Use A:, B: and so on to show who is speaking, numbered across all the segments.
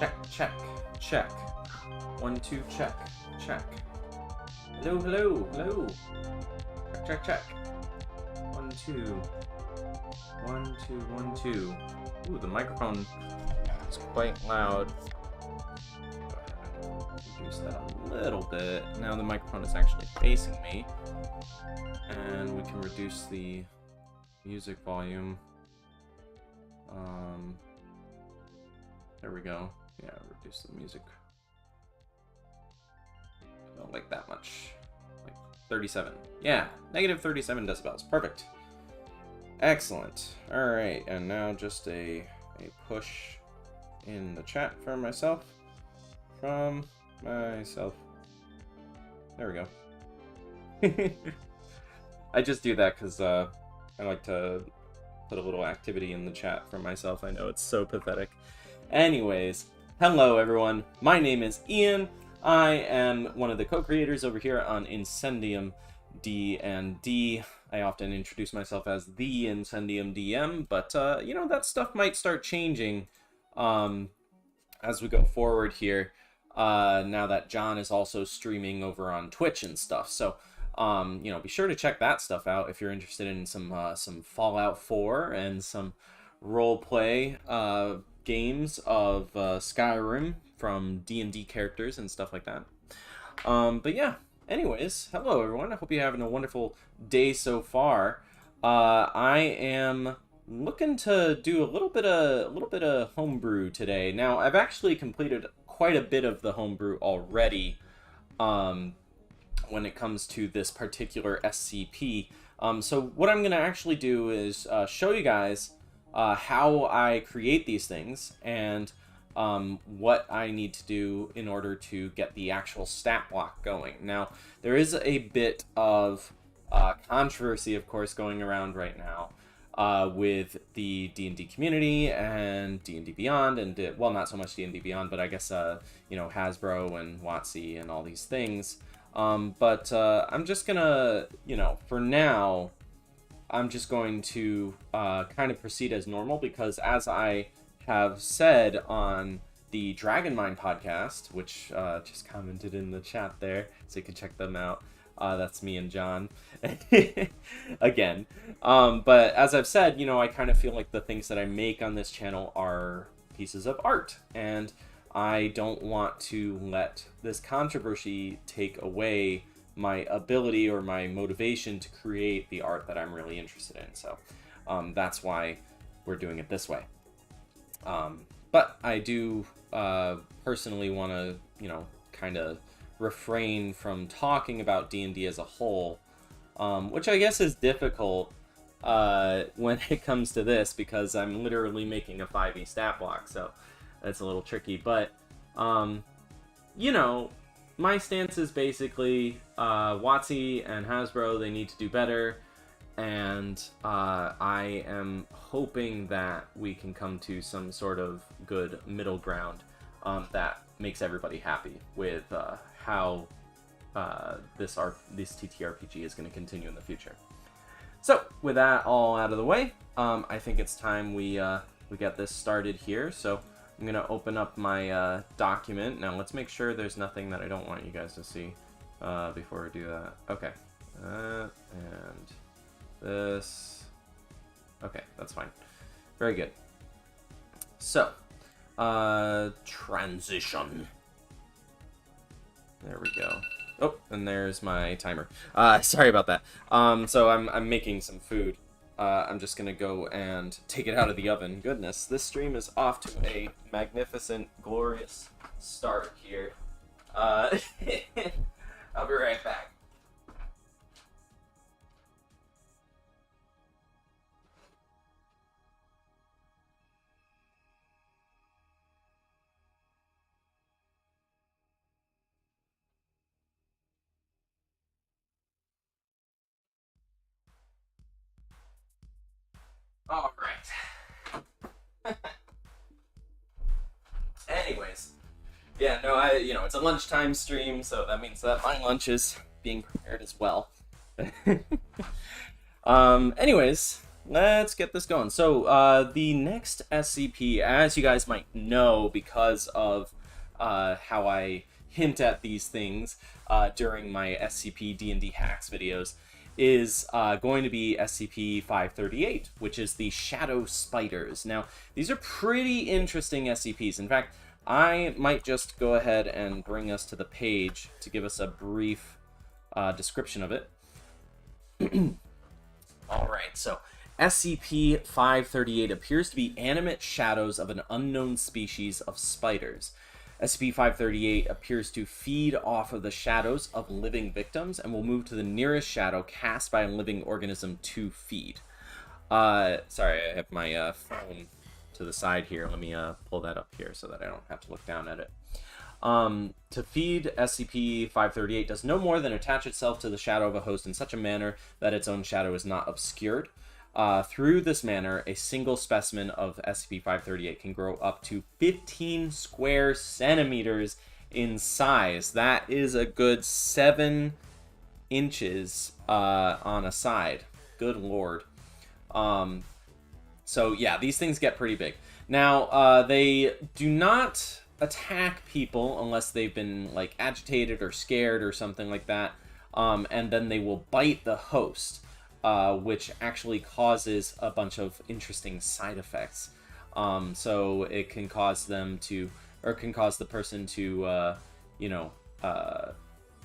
A: Check, check. 1, 2, check, check. Hello, hello, hello. Check, check, check. 1, 2. 1, 2, 1, 2. Ooh, the microphone is quite loud. Go ahead and reduce that a little bit. Now the microphone is actually facing me. And we can reduce the music volume. There we go. Yeah, reduce the music. I don't like that much. Like 37. Yeah, negative 37 decibels. Perfect. Excellent. Alright, and now just a push in the chat for myself. From myself. There we go. I just do that because I like to put a little activity in the chat for myself. I know it's so pathetic. Anyways, hello everyone. My name is Ian. I am one of the co-creators over here on Incendium D&D. I often introduce myself as the Incendium DM, but you know, that stuff might start changing as we go forward here. Now that John is also streaming over on Twitch and stuff, so you know, be sure to check that stuff out if you're interested in some Fallout 4 and some roleplay games of Skyrim from D&D characters and stuff like that. But yeah, anyways, hello everyone. I hope you're having a wonderful day so far. I am looking to do a little bit of homebrew today. Now, I've actually completed quite a bit of the homebrew already. When it comes to this particular SCP. So what I'm going to actually do is show you guys how I create these things and what I need to do in order to get the actual stat block going. Now, there is a bit of controversy, of course, going around right now with the D&D community and D&D Beyond, and well, not so much D&D Beyond, but I guess you know, Hasbro and WotC and all these things. But I'm just gonna, you know, for now, I'm just going to kind of proceed as normal, because as I have said on the Dragon Mind podcast, which just commented in the chat there, so you can check them out. That's me and John again. But as I've said, you know, I kind of feel like the things that I make on this channel are pieces of art, and I don't want to let this controversy take away my ability or my motivation to create the art that I'm really interested in. So that's why we're doing it this way. But I do personally want to, you know, kind of refrain from talking about D&D as a whole, which I guess is difficult when it comes to this, because I'm literally making a 5e stat block, so that's a little tricky. But you know, my stance is basically WotC and Hasbro, they need to do better, and I am hoping that we can come to some sort of good middle ground that makes everybody happy with how this TTRPG is going to continue in the future. So with that all out of the way, I think it's time we get this started here. So I'm going to open up my document. Now let's make sure there's nothing that I don't want you guys to see before we do that. Okay. And this. Okay, that's fine. Very good. So, transition. There we go. Oh, and there's my timer. Sorry about that. So I'm making some food. I'm just gonna go and take it out of the oven. Goodness, this stream is off to a magnificent, glorious start here. I'll be right back. All right. Anyways, yeah, no, you know, it's a lunchtime stream, so that means that my lunch is being prepared as well. Anyways, let's get this going. So the next SCP, as you guys might know, because of how I hint at these things during my SCP D&D hacks videos, is going to be SCP-538, which is the Shadow Spiders. Now, these are pretty interesting SCPs. In fact, I might just go ahead and bring us to the page to give us a brief description of it. Alright, so SCP-538 appears to be animate shadows of an unknown species of spiders. SCP-538 appears to feed off of the shadows of living victims and will move to the nearest shadow cast by a living organism to feed. Sorry, I have my phone to the side here. Let me pull that up here so that I don't have to look down at it. To feed, SCP-538 does no more than attach itself to the shadow of a host in such a manner that its own shadow is not obscured. Through this manner, a single specimen of SCP-538 can grow up to 15 square centimeters in size. That is a good 7 inches on a side. Good lord. So yeah, these things get pretty big. Now, they do not attack people unless they've been like agitated or scared or something like that, and then they will bite the host, which actually causes a bunch of interesting side effects. So it can cause them to, or it can cause the person to,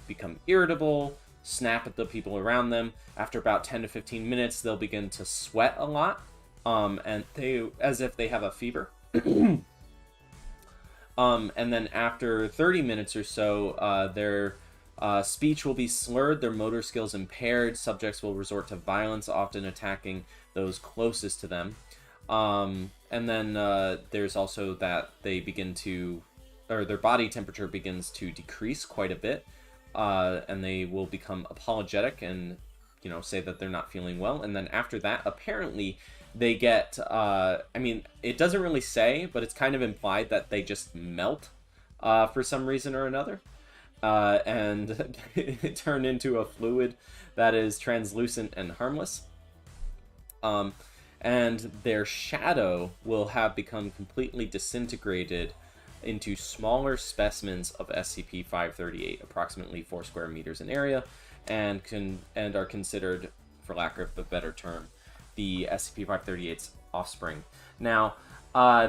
A: become irritable, snap at the people around them. After about 10 to 15 minutes, they'll begin to sweat a lot, and as if they have a fever. And then after 30 minutes or so, their speech will be slurred, their motor skills impaired, subjects will resort to violence, often attacking those closest to them. And then there's also that they begin to, or their body temperature begins to decrease quite a bit, and they will become apologetic and, say that they're not feeling well. And then after that, apparently, they get, it doesn't really say, but it's kind of implied that they just melt for some reason or another. And turn into a fluid that is translucent and harmless. And their shadow will have become completely disintegrated into smaller specimens of SCP-538, approximately 4 square meters in area, and are considered, for lack of a better term, the SCP-538's offspring. Now,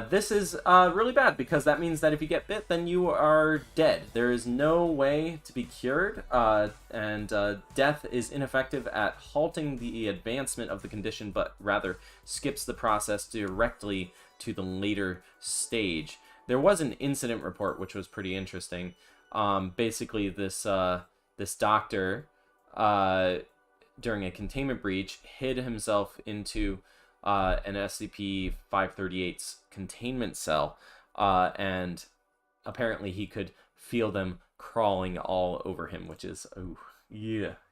A: this is really bad, because that means that if you get bit, then you are dead. There is no way to be cured, and death is ineffective at halting the advancement of the condition, but rather skips the process directly to the later stage. There was an incident report, which was pretty interesting. Basically, this doctor, during a containment breach, hid himself into an SCP-538's containment cell, and apparently he could feel them crawling all over him, which is,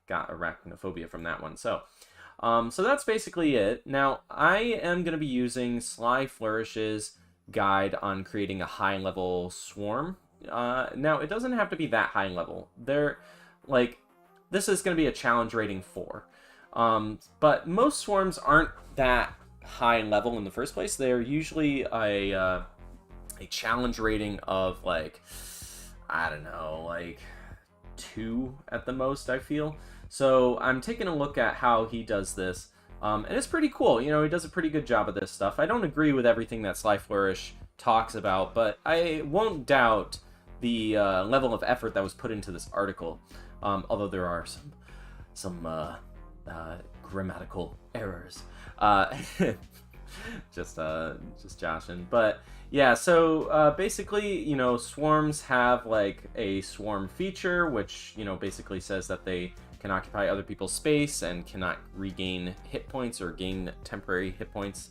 A: got arachnophobia from that one. So that's basically it. Now, I am going to be using Sly Flourish's guide on creating a high-level swarm. Now, it doesn't have to be that high level. This is going to be a challenge rating 4. But most swarms aren't that high level in the first place. They're usually a challenge rating of 2 at the most, I feel. So I'm taking a look at how he does this, and it's pretty cool. He does a pretty good job of this stuff. I don't agree with everything that Sly Flourish talks about, but I won't doubt the level of effort that was put into this article, although there are some grammatical errors. Just joshing. But yeah, so basically, swarms have a swarm feature, which basically says that they can occupy other people's space and cannot regain hit points or gain temporary hit points.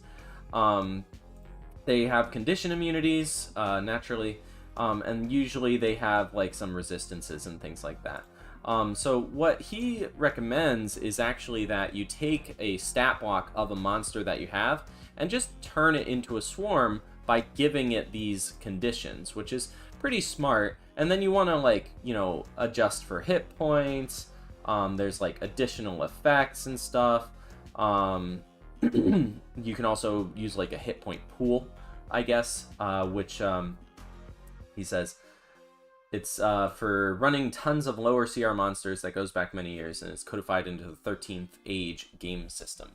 A: They have condition immunities, naturally, and usually they have some resistances and things like that. So what he recommends is actually that you take a stat block of a monster that you have and just turn it into a swarm by giving it these conditions, which is pretty smart. And then you want to adjust for hit points. There's additional effects and stuff. You can also use like a hit point pool, I guess, which he says it's for running tons of lower CR monsters that goes back many years, and it's codified into the 13th Age game system.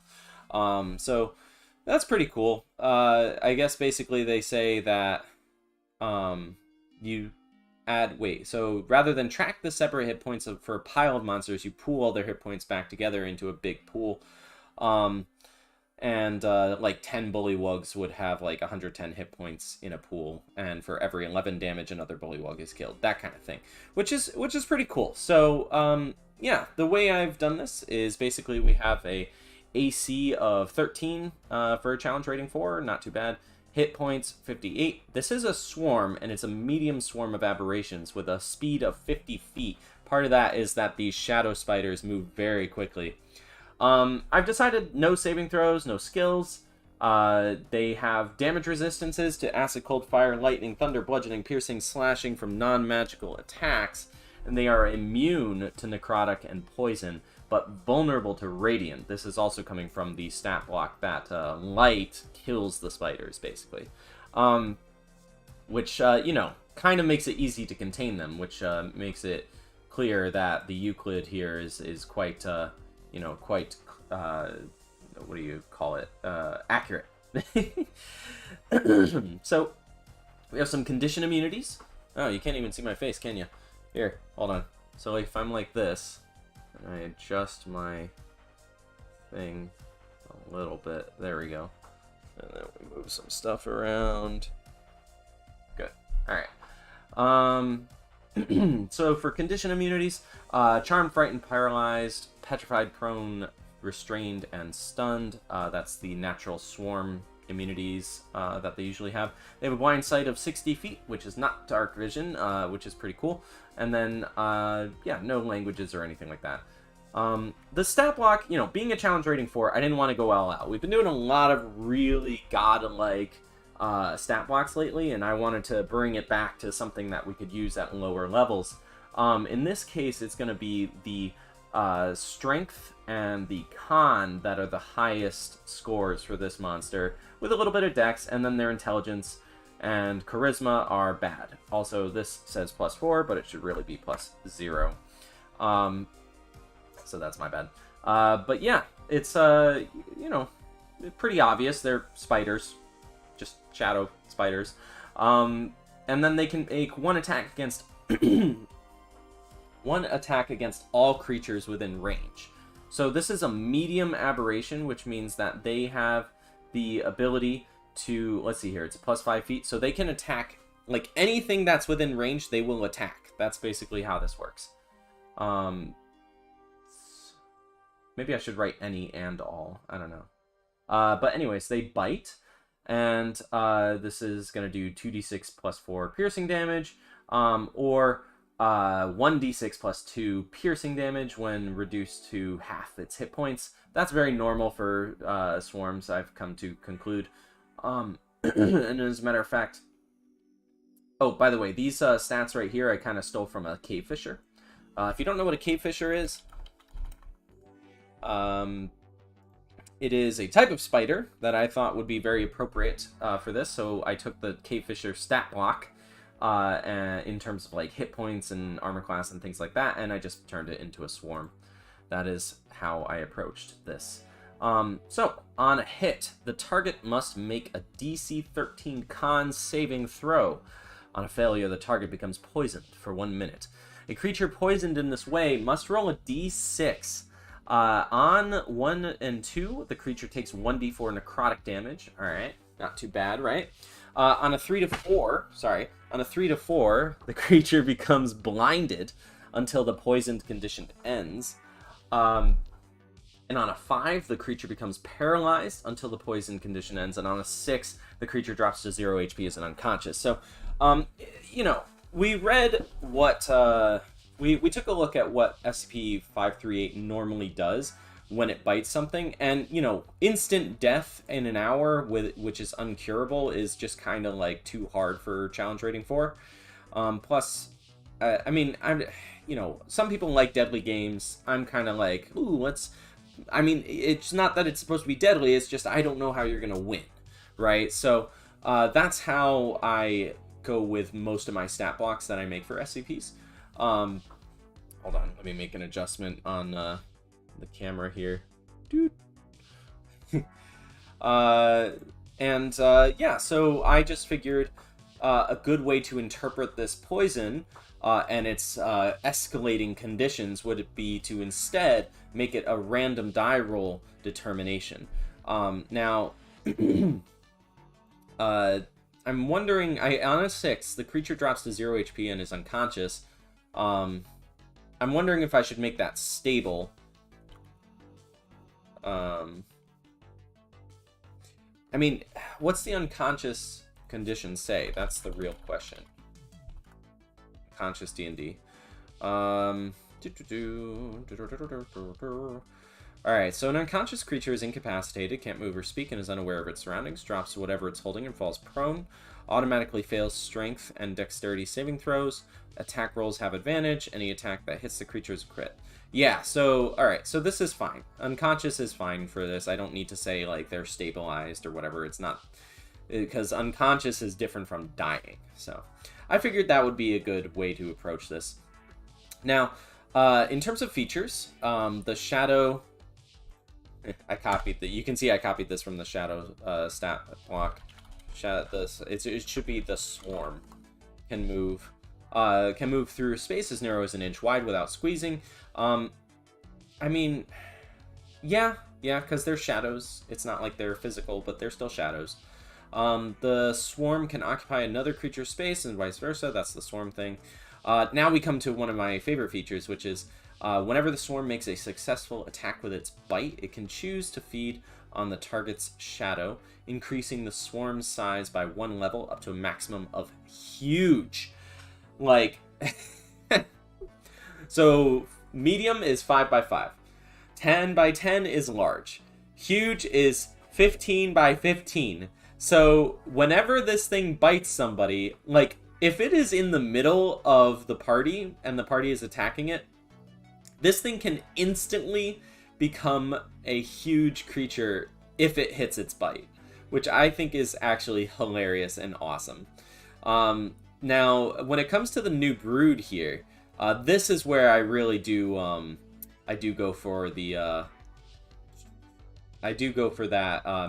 A: So that's pretty cool. I guess basically they say that you add... Wait, so rather than track the separate hit points for a pile of monsters, you pool all their hit points back together into a big pool. And like 10 bullywugs would have like 110 hit points in a pool, and for every 11 damage another bullywug is killed, that kind of thing, which is pretty cool. So yeah, the way I've done this is basically we have a AC of 13 for a challenge rating 4, not too bad. Hit points 58. This is a swarm, and it's a medium swarm of aberrations with a speed of 50 feet. Part of that is that these shadow spiders move very quickly. I've decided no saving throws, no skills. They have damage resistances to acid, cold, fire, lightning, thunder, bludgeoning, piercing, slashing from non-magical attacks, and they are immune to necrotic and poison, but vulnerable to radiant. This is also coming from the stat block that light kills the spiders, basically. Which, you know, kind of makes it easy to contain them, which makes it clear that the Euclid here is quite... you know, quite, what do you call it, accurate. So, we have some condition immunities. Oh, you can't even see my face, can you? Here, hold on. So if I'm like this, and I adjust my thing a little bit, there we go. And then we move some stuff around. Good. Alright. So for condition immunities, Charmed, Frightened, Paralyzed, Petrified, Prone, Restrained, and Stunned. That's the natural swarm immunities that they usually have. They have a blind sight of 60 feet, which is not dark vision, which is pretty cool. And then, yeah, no languages or anything like that. The stat block, you know, being a challenge rating 4, I didn't want to go all out. We've been doing a lot of really godlike stat blocks lately, and I wanted to bring it back to something that we could use at lower levels. In this case, it's going to be the strength and the con that are the highest scores for this monster, with a little bit of dex, and then their intelligence and charisma are bad. Also, this says +4, but it should really be +0. So that's my bad. But yeah, it's, you know, pretty obvious. They're spiders. Just shadow spiders. And then they can make one attack against one attack against all creatures within range. So this is a medium aberration, which means that they have the ability to, let's see here, it's +5 feet, so they can attack, like, anything that's within range, they will attack. That's basically how this works. Maybe I should write any and all, I don't know. But anyways, they bite, and this is going to do 2d6 +4 piercing damage, or 1d6 +2 piercing damage when reduced to half its hit points. That's very normal for swarms, I've come to conclude. And as a matter of fact... Oh, by the way, these stats right here I kind of stole from a cave fisher. If you don't know what a cave fisher is... it is a type of spider that I thought would be very appropriate for this, so I took the cave fisher stat block in terms of like hit points and armor class and things like that, and I just turned it into a swarm. That is how I approached this. So, on a hit, the target must make a DC 13 con saving throw. On a failure, the target becomes poisoned for 1 minute. A creature poisoned in this way must roll a D6. On 1 and 2, the creature takes 1d4 necrotic damage. Alright, not too bad, right? On a 3 to 4, the creature becomes blinded until the poisoned condition ends. And on a 5, the creature becomes paralyzed until the poison condition ends. And on a 6, the creature drops to 0 HP as an unconscious. So, you know, we read what... We took a look at what SCP-538 normally does when it bites something. And, you know, instant death in an hour, which is uncurable, is just kind of, like, too hard for challenge rating 4. Plus, I mean, you know, some people like deadly games. I'm kind of like, ooh, let's I mean, it's not that it's supposed to be deadly, it's just I don't know how you're going to win, right? So that's how I go with most of my stat blocks that I make for SCPs. Hold on, let me make an adjustment on the camera here. Dude. Yeah, so I just figured a good way to interpret this poison and its escalating conditions would be to instead make it a random die roll determination. Now, I'm wondering, on a 6, the creature drops to 0 HP and is unconscious. I'm wondering if I should make that stable. I mean, what's the unconscious condition say? That's the real question. Conscious D&D. Alright, so an unconscious creature is incapacitated, can't move or speak, and is unaware of its surroundings, drops whatever it's holding and falls prone, automatically fails strength and dexterity saving throws, attack rolls have advantage, any attack that hits the creature is a crit. Yeah, so, alright, so this is fine. Unconscious is fine for this. I don't need to say, like, they're stabilized or whatever. It's not, because unconscious is different from dying. So, I figured that would be a good way to approach this. Now, in terms of features, the shadow, I copied the, you can see I copied this from the shadow stat block. It should be the swarm. Can move through space as narrow as an inch wide without squeezing. I mean, yeah, because they're shadows. It's not like they're physical, but they're still shadows. The swarm can occupy another creature's space and vice versa. That's the swarm thing. Now we come to one of my favorite features, which is whenever the swarm makes a successful attack with its bite, it can choose to feed on the target's shadow, increasing the swarm's size by 1 level up to a maximum of huge. Like, so medium is 5 by 5. 10 by 10 is large. Huge is 15 by 15. So whenever this thing bites somebody, like, if it is in the middle of the party and the party is attacking it, this thing can instantly become a huge creature if it hits its bite, which I think is actually hilarious and awesome. Now, when it comes to the new brood here, this is where I really do, I do go for the,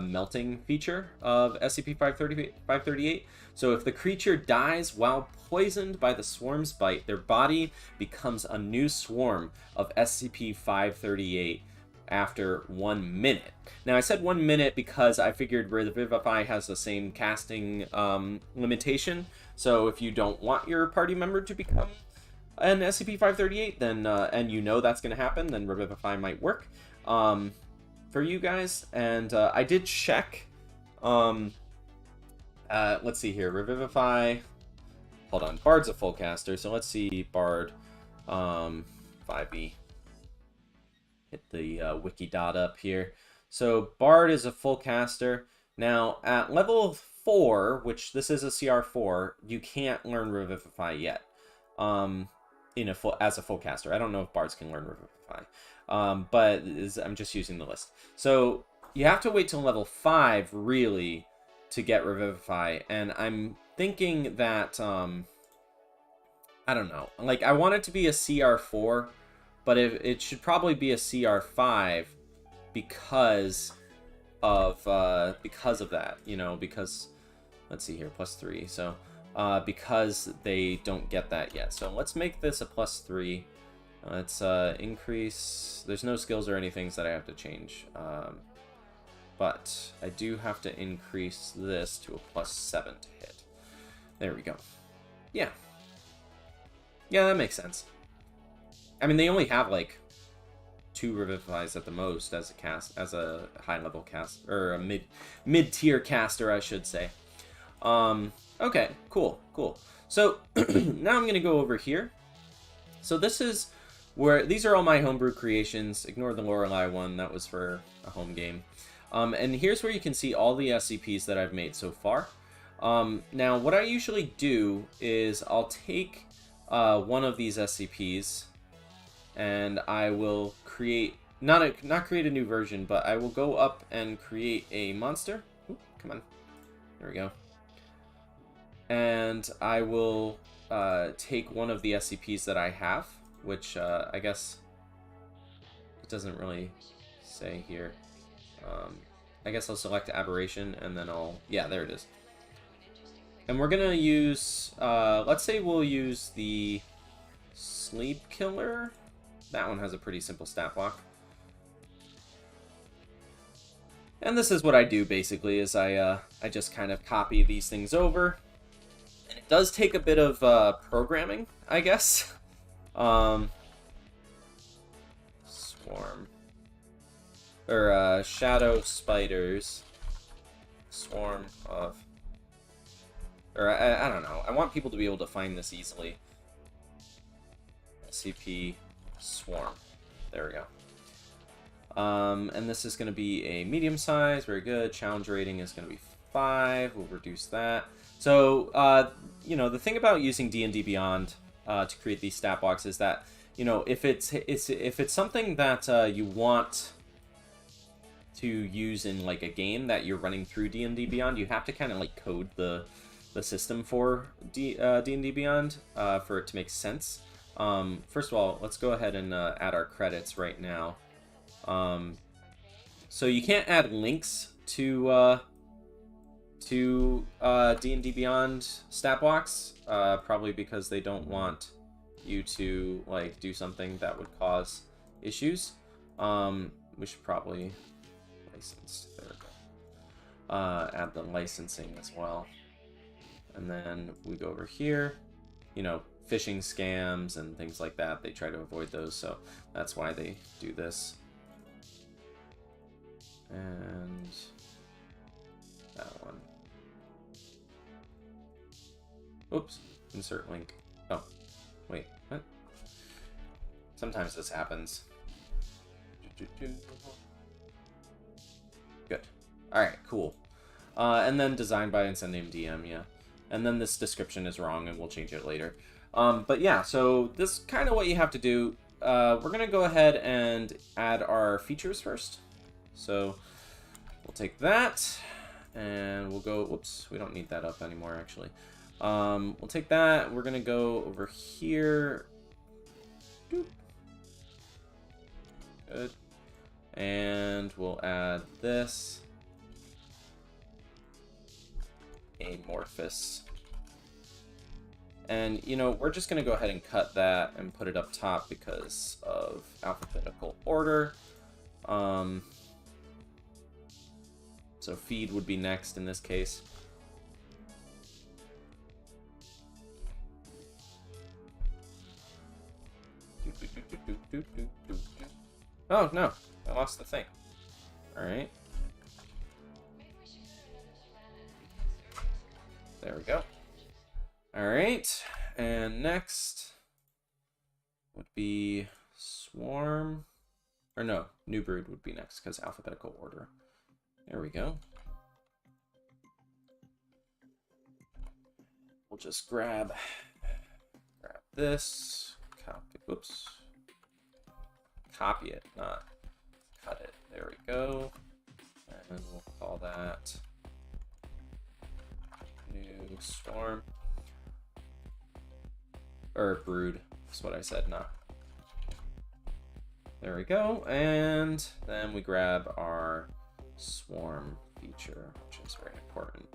A: melting feature of SCP-538. So if the creature dies while poisoned by the swarm's bite, their body becomes a new swarm of SCP-538 after 1 minute. Now, I said 1 minute because I figured Revivify has the same casting limitation. So if you don't want your party member to become an SCP-538, then and you know that's going to happen, then Revivify might work for you guys. And I did check. Let's see here. Revivify. Hold on. Bard's a full caster, so let's see Bard 5e. Hit the wiki dot up here. So Bard is a full caster. Now at level 4, which this is a CR4, you can't learn Revivify yet. As a full caster. I don't know if Bards can learn Revivify. But I'm just using the list. So you have to wait till level 5 really to get Revivify, and I'm thinking that I don't know. Like, I want it to be a CR4, but it should probably be a CR5 because of that, you know, because let's see here, +3. So because they don't get that yet. So let's make this a +3. Let's increase. There's no skills or anything that I have to change. But I do have to increase this to a +7 to hit. There we go. Yeah. Yeah, that makes sense. I mean, they only have like 2 Revivifies at the most as a high-level cast, or a mid-tier caster, I should say. Okay, cool. So now I'm gonna go over here. So this is where these are all my homebrew creations. Ignore the Lorelei one; that was for a home game. And here's where you can see all the SCPs that I've made so far. Now, what I usually do is I'll take one of these SCPs, and I will create not create a new version, but I will go up and create a monster. Ooh, come on. There we go. And I will take one of the SCPs that I have, which I guess it doesn't really say here. I guess I'll select Aberration, and then yeah, there it is. And we're gonna use, let's say we'll use the Sleep Killer. That one has a pretty simple stat block. And this is what I do, basically, is I just kind of copy these things over. And it does take a bit of programming, I guess. Swarm. Or, Shadow Spiders. Swarm of... Or, I don't know. I want people to be able to find this easily. SCP Swarm. There we go. And this is going to be a medium size. Very good. Challenge rating is going to be 5. We'll reduce that. So, you know, the thing about using D&D Beyond to create these stat blocks is that, you know, if it's something that you want to use in, like, a game that you're running through D&D Beyond, you have to kind of, like, code the system for D&D Beyond for it to make sense. First of all, let's go ahead and add our credits right now. So you can't add links to D&D Beyond stat blocks, probably because they don't want you to, like, do something that would cause issues. We should probably license. There we go. Add the licensing as well. And then we go over here, you know, phishing scams and things like that. They try to avoid those, so that's why they do this. And that one. Oops, insert link. Oh, wait, what? Sometimes this happens. Good. Alright, cool. And then designed by and send name DM, yeah. And then this description is wrong, and we'll change it later. But yeah, so this is kind of what you have to do. We're going to go ahead and add our features first. So we'll take that, and we'll go... Whoops, we don't need that up anymore, actually. We'll take that. We're going to go over here. Doop. Good. And we'll add this. Amorphous. And, you know, we're just going to go ahead and cut that and put it up top because of alphabetical order. So feed would be next in this case. Oh, no. I lost the thing. Alright. There we go. Alright. And next would be Swarm. Or no, New Brood would be next because alphabetical order. There we go. We'll just grab this. Copy. Whoops. Copy it, not cut it. There we go. And we'll call that New Swarm. Or Brood, is what I said, not. There we go. And then we grab our Swarm feature, which is very important.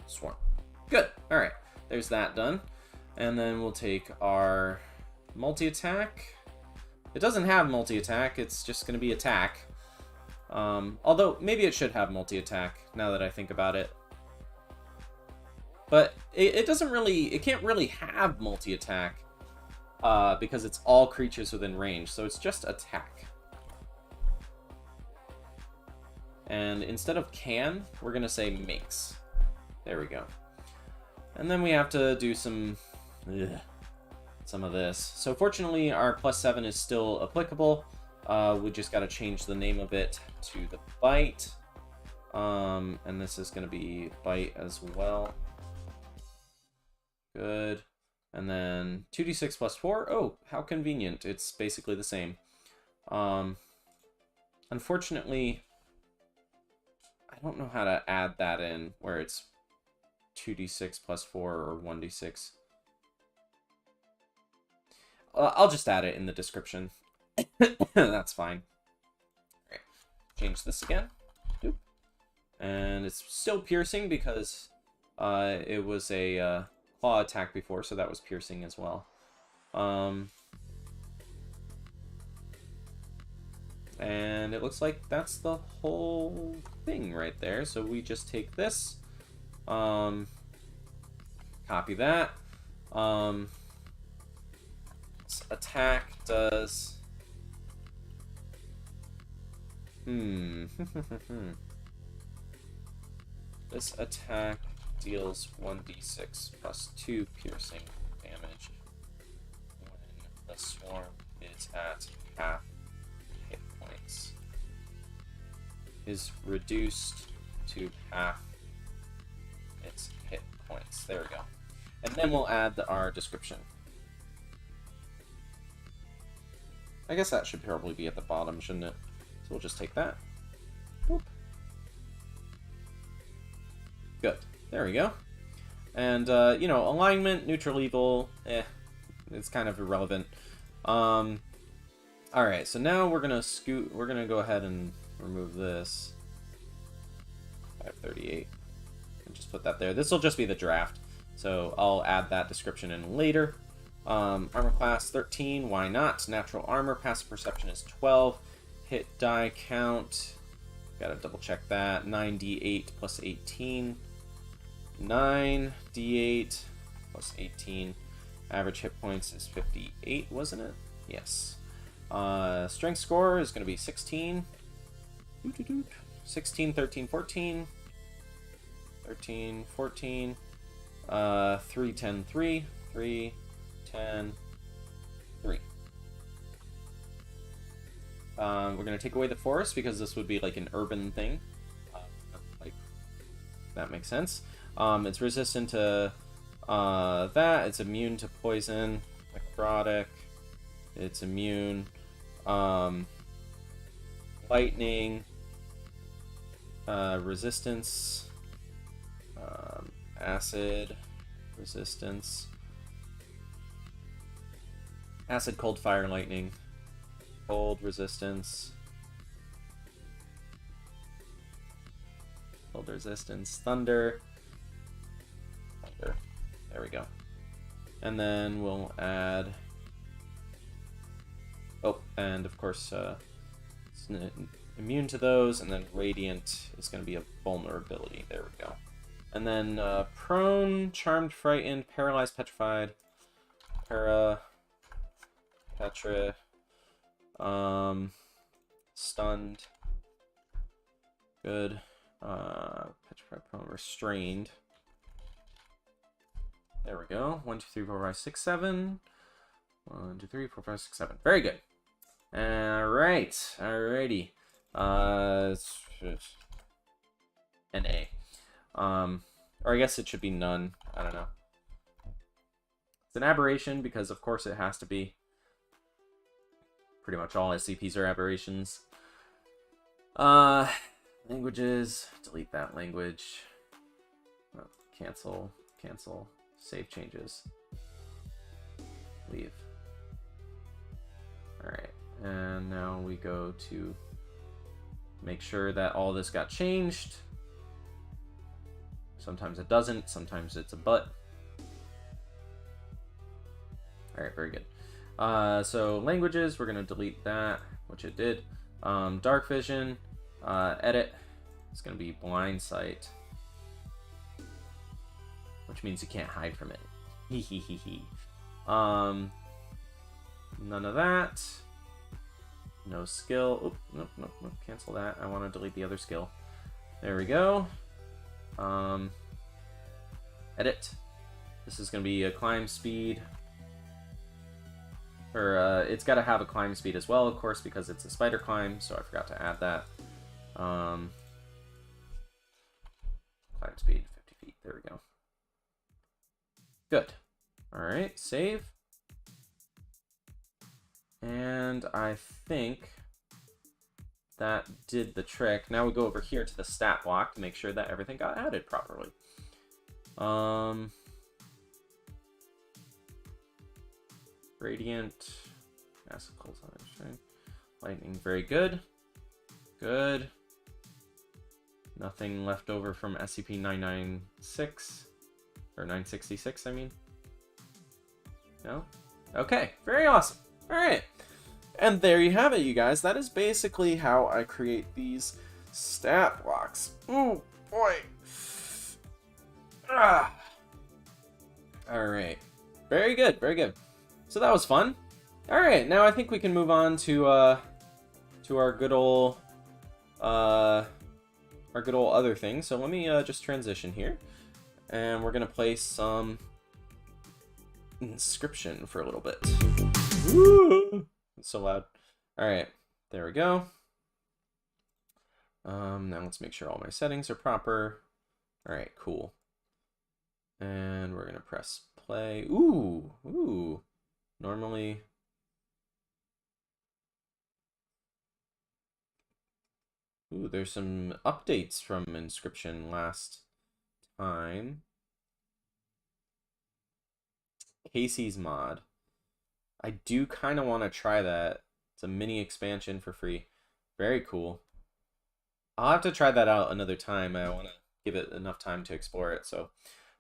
A: Swarm. Good. All right. There's that done. And then we'll take our multi-attack. It doesn't have multi-attack. It's just going to be attack. Although, maybe it should have multi-attack, now that I think about it. But it doesn't really... It can't really have multi-attack. Because it's all creatures within range. So it's just attack. And instead of can, we're going to say makes. There we go. And then we have to do some of this. So fortunately, our +7 is still applicable. We just got to change the name of it to the byte. And this is going to be bite as well. Good. And then 2d6 plus 4. Oh, how convenient. It's basically the same. Unfortunately, I don't know how to add that in where it's 2d6 plus 4 or 1d6. I'll just add it in the description. That's fine. Right. Change this again. Oop. And it's still piercing because it was a claw attack before, so that was piercing as well. And it looks like that's the whole thing right there. So we just take this, copy that. This attack does... This attack deals 1d6 plus 2 piercing damage when the swarm is at half hit points. Is reduced to half its hit points. There we go. And then we'll add our description. I guess that should probably be at the bottom, shouldn't it? So we'll just take that. Boop. Good. There we go. And, you know, alignment, neutral, evil, it's kind of irrelevant. Alright, so now we're gonna go ahead and remove this. 538. And just put that there. This will just be the draft. So I'll add that description in later. Armor class 13, why not? Natural armor, passive perception is 12. Hit die count, gotta double check that. 9d8 plus 18. 9d8 plus 18. Average hit points is 58, wasn't it? Yes. Strength score is going to be 16. 16, 13, 14. 13, 14. 3, 10, 3. 3, 10, 3. We're going to take away the forest because this would be like an urban thing. Like, that makes sense. It's resistant to that. It's immune to poison. Necrotic. It's immune. Lightning. Resistance. Acid. Resistance. Acid, cold, fire, lightning. Cold, resistance. Cold resistance. Thunder. Thunder. There we go. And then we'll add... Oh, and of course, it's immune to those, and then radiant is going to be a vulnerability. There we go. And then prone, charmed, frightened, paralyzed, petrified, petra, stunned, good, petrified, prone, restrained. There we go. 1, 2, 3, 4, 5, 6, 7. 1, 2, 3, 4, 5, 6, 7. Very good. Alright. Alrighty. An A. Or I guess it should be none. I don't know. It's an aberration because, of course, it has to be. Pretty much all SCPs are aberrations. Languages. Delete that language. Oh, cancel. Cancel. Save changes. Leave. Alright. And now we go to make sure that all this got changed. Sometimes it doesn't. Sometimes it's a but. Alright, very good. So languages, we're going to delete that, which it did. Dark vision, edit, it's going to be blind sight, which means you can't hide from it. None of that. No skill. Oop, nope, nope, nope. Cancel that. I want to delete the other skill. There we go. Edit. This is going to be a climb speed. Or, it's got to have a climb speed as well, of course, because it's a spider climb, so I forgot to add that. Current speed, 50 feet. There we go. Good. Alright, save. And I think that did the trick. Now we go over here to the stat block to make sure that everything got added properly. Radiant, Massacles, Lightning, very good. Good. Nothing left over from SCP-996, or 966, I mean. No? Okay, very awesome. Alright. And there you have it, you guys. That is basically how I create these stat blocks. Ooh, boy. Ah. Alright. Very good, very good. So that was fun. Alright, now I think we can move on to our good old other thing. So let me just transition here. And we're gonna play some Inscryption for a little bit. Woo! It's so loud. Alright, there we go. Now let's make sure all my settings are proper. Alright, cool. And we're gonna press play. Ooh. Normally. Ooh, there's some updates from Inscryption last time. Casey's mod. I do kind of want to try that. It's a mini expansion for free. Very cool. I'll have to try that out another time. I want to give it enough time to explore it. So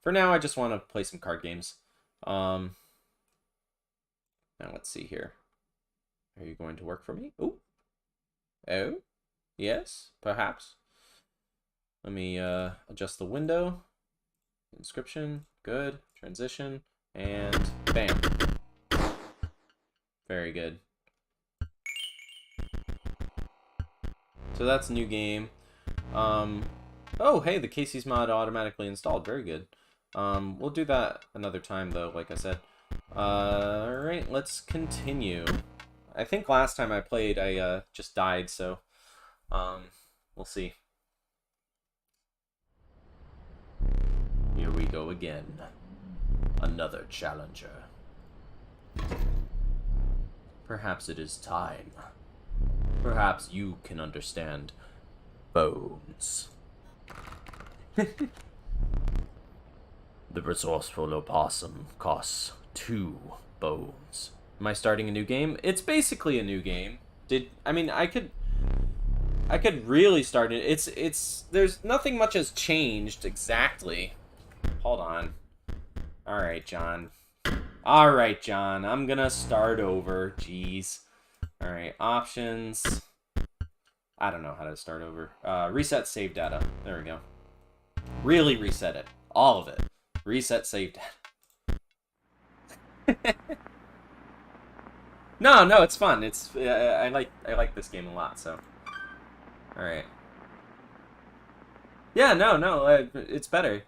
A: for now, I just want to play some card games. Now let's see here. Are you going to work for me? Ooh. Oh. Yes, perhaps. Let me adjust the window. Inscryption. Good. Transition. And bam. Very good. So that's new game. Oh, hey, the Casey's mod automatically installed. Very good. We'll do that another time, though, like I said. Alright, let's continue. I think last time I played, I just died, so we'll see. Here we go again. Another challenger. Perhaps it is time. Perhaps you can understand bones. The resourceful opossum costs 2 bones. Am I starting a new game? It's basically a new game. I could really start it. There's nothing much has changed exactly. Hold on. Alright, John. Alright, John. I'm gonna start over. Jeez. Alright, options. I don't know how to start over. Reset save data. There we go. Really reset it. All of it. Reset save data. No, it's fun. It's I like this game a lot, so. Alright. Yeah, no, it's better.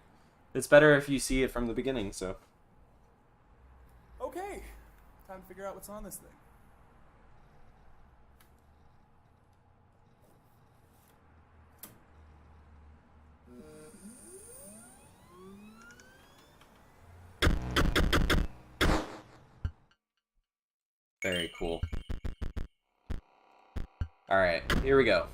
A: It's better if you see it from the beginning, so.
B: Okay, time to figure out what's on this thing.
A: Very cool. Alright, here we go.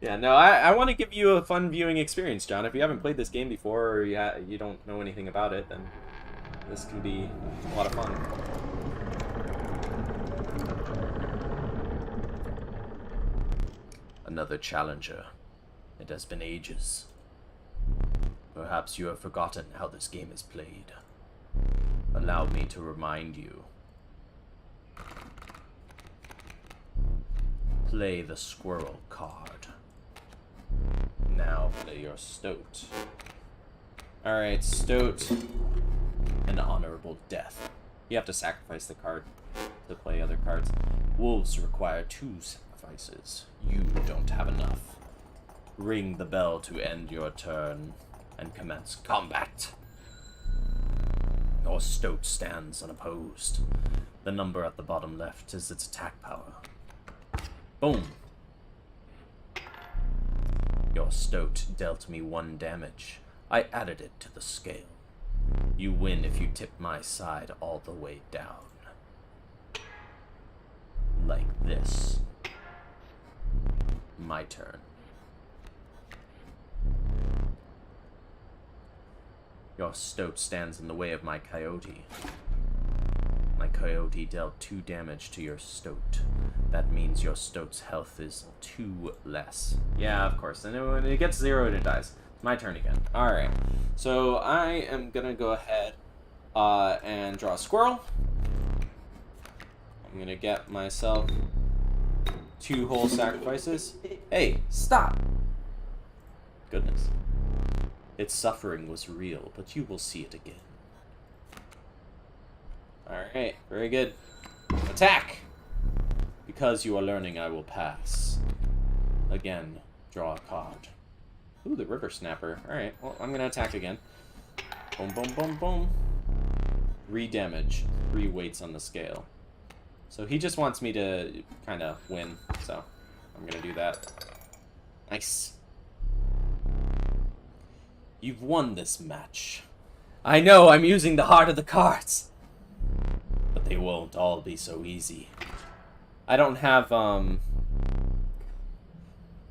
A: Yeah, no, I want to give you a fun viewing experience, John. If you haven't played this game before, or you don't know anything about it, then this can be a lot of fun. Another challenger. It has been ages. Perhaps you have forgotten how this game is played. Allow me to remind you. Play the squirrel card. Now play your stoat. Alright, stoat. An honorable death. You have to sacrifice the card to play other cards. Wolves require 2 sacrifices. You don't have enough. Ring the bell to end your turn and commence combat. Your stoat stands unopposed. The number at the bottom left is its attack power. Boom. Your stoat dealt me 1 damage. I added it to the scale. You win if you tip my side all the way down. Like this. My turn. Your stoat stands in the way of my coyote. My coyote dealt 2 damage to your stoat. That means your stoat's health is 2 less. Yeah, of course. And when it gets 0, it dies. It's my turn again. Alright. So I am gonna go ahead and draw a squirrel. I'm gonna get myself 2 whole sacrifices. Hey, stop! Goodness. Its suffering was real, but you will see it again. Alright, very good. Attack! Because you are learning, I will pass. Again, draw a card. Ooh, the river snapper. Alright, well, I'm gonna attack again. Boom, boom, boom, boom. 3 damage. 3 weights on the scale. So he just wants me to kind of win, so I'm gonna do that. Nice. You've won this match. I know, I'm using the heart of the cards. But they won't all be so easy. I don't have I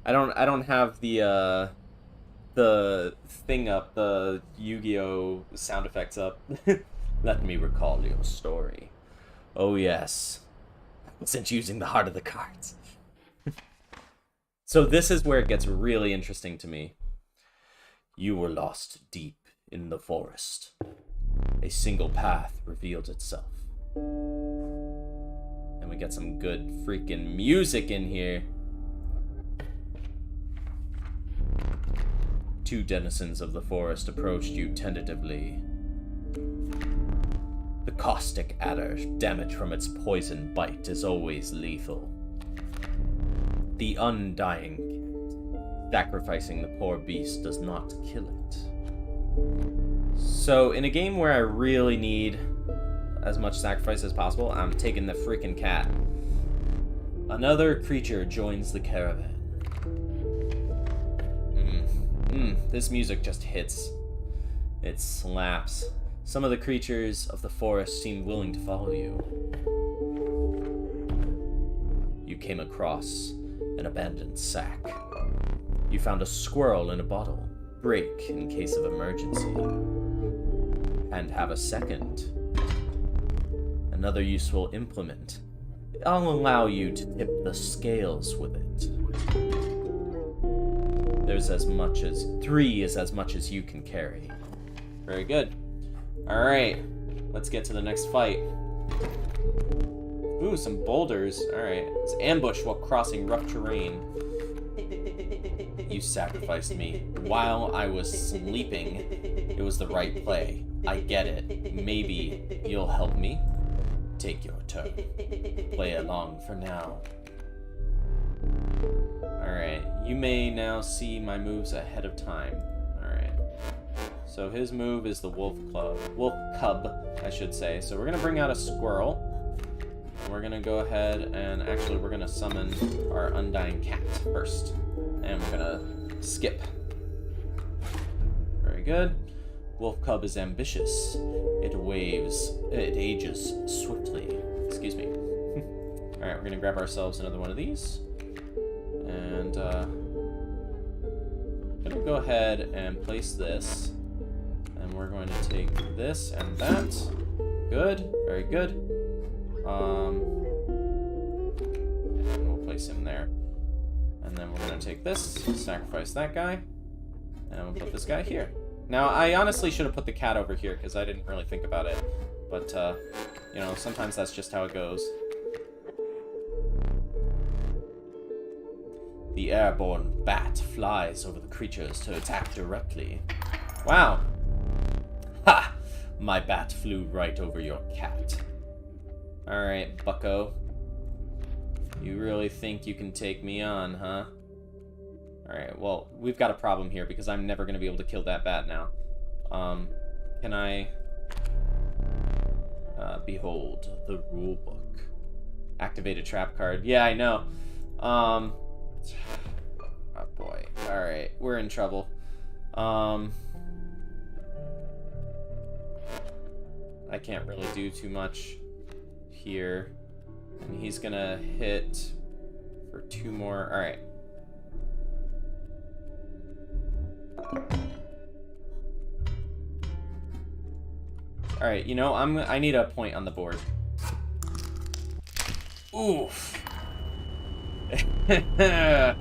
A: don't have the thing up, the Yu-Gi-Oh sound effects up. Let me recall your story. Oh yes. I wasn't using the heart of the cards. So this is where it gets really interesting to me. You were lost deep in the forest. A single path revealed itself. And we get some good freaking music in here. 2 denizens of the forest approached you tentatively. The caustic adder, damage from its poison bite, is always lethal. The undying cat. Sacrificing the poor beast does not kill it. So, in a game where I really need as much sacrifice as possible, I'm taking the freaking cat. Another creature joins the caravan. This music just hits. It slaps. Some of the creatures of the forest seem willing to follow you. You came across an abandoned sack. You found a squirrel in a bottle. Break in case of emergency. And have a second. Another useful implement. I'll allow you to tip the scales with it. There's as much as 3 is as much as you can carry. Very good. Alright, let's get to the next fight. Ooh, some boulders. Alright, it's ambush while crossing rough terrain. You sacrificed me while I was sleeping. It was the right play. I get it. Maybe you'll help me? Take your turn. Play along for now. Alright, you may now see my moves ahead of time. Alright. So his move is the wolf cub, I should say. So we're gonna bring out a squirrel. And we're gonna go ahead and actually we're gonna summon our undying cat first. And we're gonna skip. Very good. Wolf cub is ambitious. It ages swiftly. Excuse me. Alright, we're gonna grab ourselves another one of these. And I'm gonna go ahead and place this. And we're going to take this and that. Good, very good. And we'll place him there. And then we're gonna take this, sacrifice that guy, and we'll put this guy here. Now, I honestly should have put the cat over here, because I didn't really think about it. But, you know, sometimes that's just how it goes. The airborne bat flies over the creatures to attack directly. Wow! Ha! My bat flew right over your cat. Alright, bucko. You really think you can take me on, huh? Alright, well, we've got a problem here because I'm never going to be able to kill that bat now. Can I... behold, the rulebook. Activate a trap card. Yeah, I know. Oh, boy. Alright. we're in trouble. I can't really do too much here. And he's gonna hit for 2 more. Alright. Alright, you know, I need a point on the board. Oof. A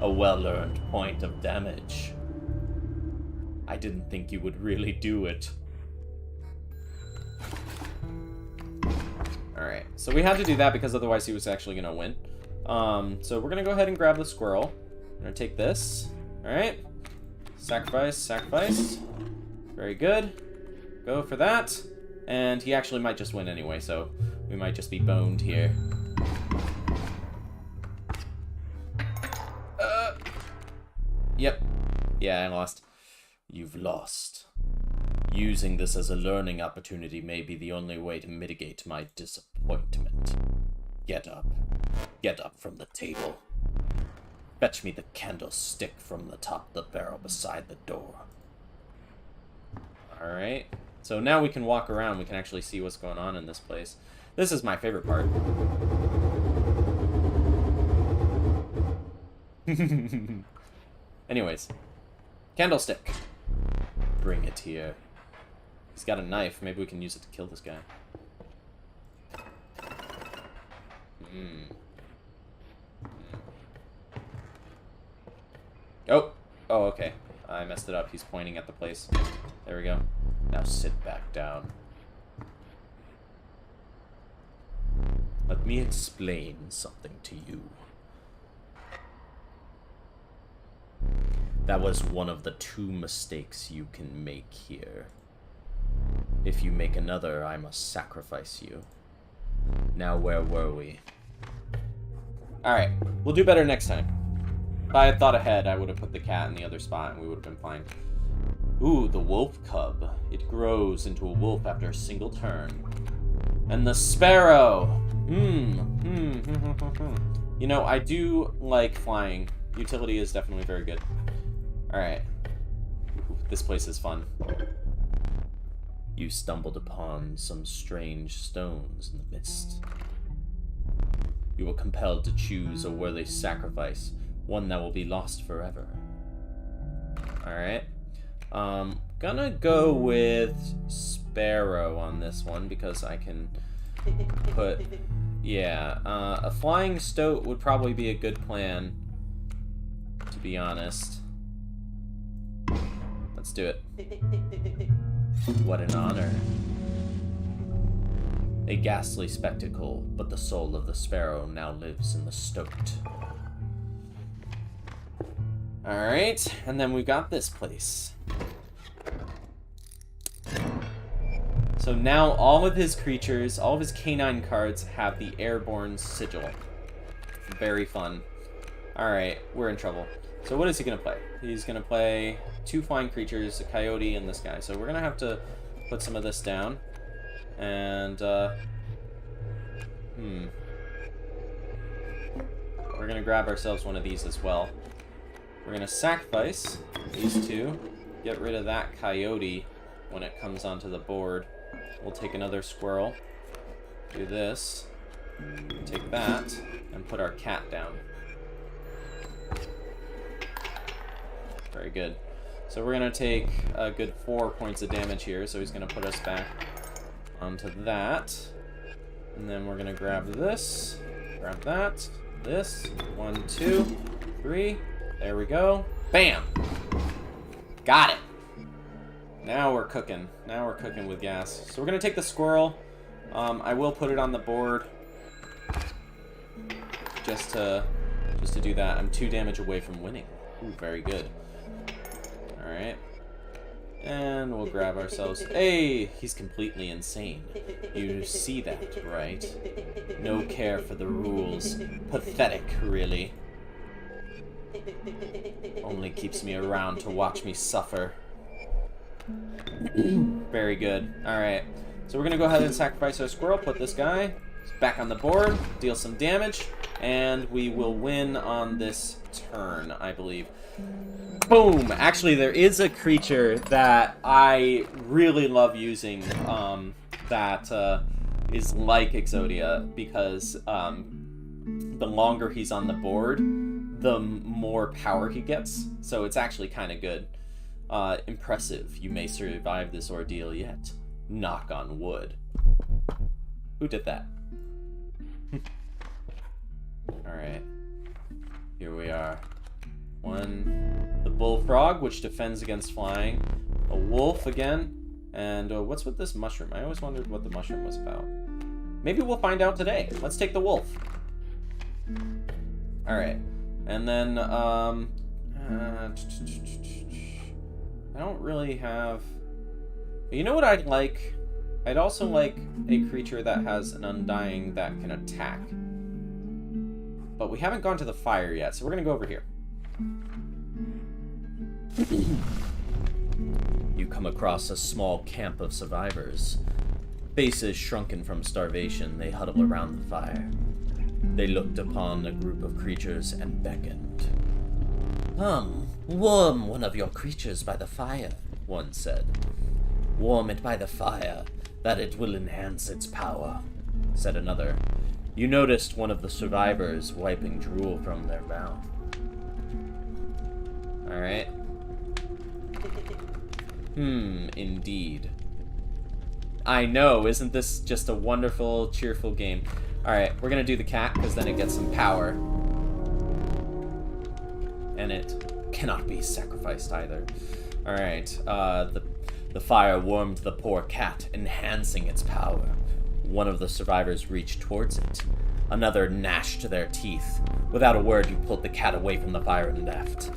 A: well-earned point of damage. I didn't think you would really do it. Alright, so we had to do that because otherwise he was actually going to win. So we're going to go ahead and grab the squirrel. I'm going to take this. Alright. Sacrifice, sacrifice. Very good. Go for that. And he actually might just win anyway, so we might just be boned here. Yep. Yeah, I lost. You've lost. Using this as a learning opportunity may be the only way to mitigate my disappointment. Get up. Get up from the table. Fetch me the candlestick from the top of the barrel beside the door. Alright. So now we can walk around. We can actually see what's going on in this place. This is my favorite part. Anyways. Candlestick. Bring it here. He's got a knife. Maybe we can use it to kill this guy. Oh. Oh, okay. I messed it up. He's pointing at the place. There we go. Now sit back down. Let me explain something to you. That was one of the 2 mistakes you can make here. If you make another, I must sacrifice you. Now, where were we? Alright, we'll do better next time. If I had thought ahead, I would have put the cat in the other spot and we would have been fine. Ooh, the wolf cub. It grows into a wolf after a single turn. And the sparrow! You know, I do like flying. Utility is definitely very good. Alright. This place is fun. You stumbled upon some strange stones in the mist. You were compelled to choose a worthy sacrifice, one that will be lost forever. Alright. Gonna go with Sparrow on this one because I can put... Yeah, a flying stoat would probably be a good plan, to be honest. Let's do it. What an honor. A ghastly spectacle, but the soul of the sparrow now lives in the stoat. Alright, and then we got this place. So now all of his creatures, all of his canine cards have the airborne sigil. Very fun. Alright, we're in trouble. So what is he going to play? He's going to play 2 flying creatures, a coyote and this guy. So we're going to have to put some of this down. And, we're going to grab ourselves one of these as well. We're going to sacrifice these 2, get rid of that coyote when it comes onto the board. We'll take another squirrel, do this, take that, and put our cat down. Very good. So we're going to take a good 4 points of damage here, so he's going to put us back onto that. And then we're going to grab this, grab that, this, 1, 2, 3, there we go. Bam! Got it! Now we're cooking. Now we're cooking with gas. So we're going to take the squirrel. I will put it on the board just to do that. I'm 2 damage away from winning. Ooh, very good. Alright. And we'll grab ourselves... Hey! He's completely insane. You see that, right? No care for the rules. Pathetic, really. Only keeps me around to watch me suffer. Very good. Alright. So we're going to go ahead and sacrifice our squirrel, put this guy back on the board, deal some damage, and we will win on this turn, I believe. Boom! Actually, there is a creature that I really love using that is like Exodia, because the longer he's on the board, the more power he gets. So it's actually kind of good. Impressive. You may survive this ordeal yet. Knock on wood. Who did that? Alright. Here we are. The bullfrog, which defends against flying. A wolf again. And what's with this mushroom? I always wondered what the mushroom was about. Maybe we'll find out today. Let's take the wolf. Alright. And then, I don't really have... You know what I'd like? I'd also like a creature that has an undying that can attack. But we haven't gone to the fire yet, so we're gonna go over here. You come across a small camp of survivors. Faces shrunken from starvation, they huddle around the fire. They looked upon a group of creatures and beckoned. Warm one of your creatures by the fire, one said. Warm it by the fire, that it will enhance its power, said another. You noticed one of the survivors wiping drool from their mouth. Alright. Indeed. I know, isn't this just a wonderful, cheerful game? Alright, we're gonna do the cat, because then it gets some power. And it cannot be sacrificed either. Alright, the fire warmed the poor cat, enhancing its power. One of the survivors reached towards it. Another gnashed their teeth. Without a word, you pulled the cat away from the fire and left.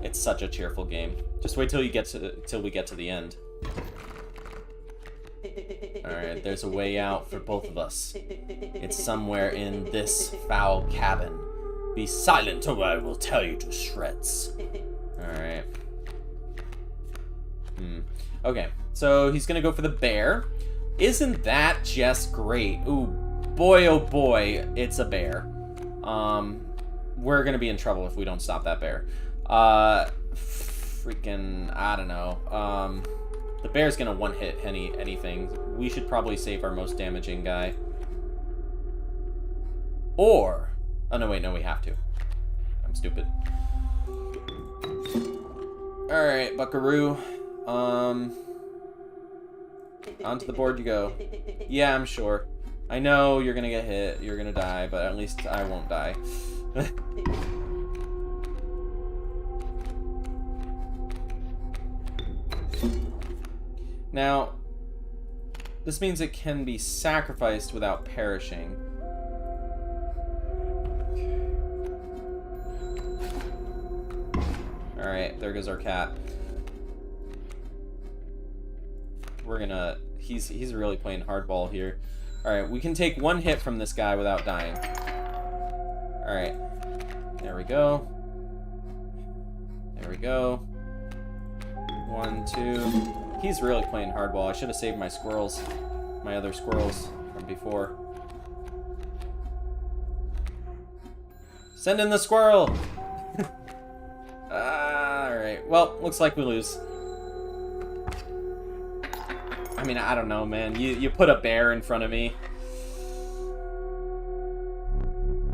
A: It's such a cheerful game. Just wait till we get to the end. Alright, there's a way out for both of us. It's somewhere in this foul cabin. Be silent or I will tear you to shreds. Alright. Okay, so he's gonna go for the bear. Isn't that just great? Ooh, boy, oh boy, it's a bear. We're gonna be in trouble if we don't stop that bear. Freaking, I don't know. The bear's gonna one-hit anything. We should probably save our most damaging guy. Or... Oh, no, wait, no, we have to. I'm stupid. Alright, buckaroo. Onto the board you go. Yeah, I'm sure. I know you're gonna get hit, you're gonna die, but at least I won't die. Now, this means it can be sacrificed without perishing. Alright, there goes our cat. We're gonna... He's really playing hardball here. Alright, we can take one hit from this guy without dying. Alright. There we go. There we go. 1, 2... He's really playing hardball. I should have saved my squirrels. My other squirrels from before. Send in the squirrel! Alright, well, looks like we lose. I mean, I don't know, man. You put a bear in front of me.